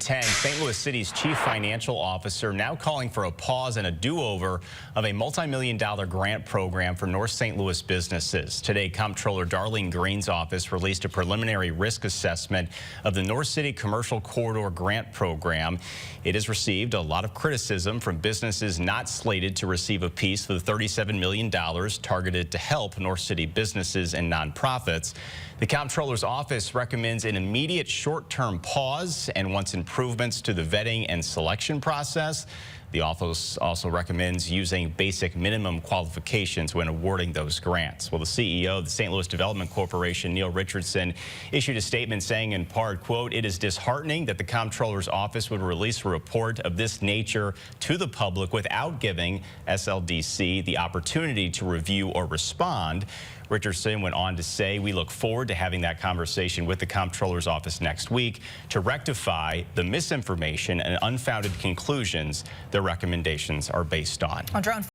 10, St. Louis City's chief financial officer now calling for a pause and a do-over of a multi-million-dollar grant program for North St. Louis businesses. Today, Comptroller Darlene Green's office released a preliminary risk assessment of the North City Commercial Corridor Grant Program. It has received a lot of criticism from businesses not slated to receive a piece for the $37 million targeted to help North City businesses and nonprofits. The Comptroller's office recommends an immediate short-term pause and wants improvements to the vetting and selection process. The office also recommends using basic minimum qualifications when awarding those grants. Well, the CEO of the St. Louis Development Corporation, Neil Richardson, issued a statement saying in part, quote, "It is disheartening that the Comptroller's office would release a report of this nature to the public without giving SLDC the opportunity to review or respond." Richardson went on to say, "We look forward to having that conversation with the Comptroller's office next week to rectify the misinformation and unfounded conclusions the recommendations are based on."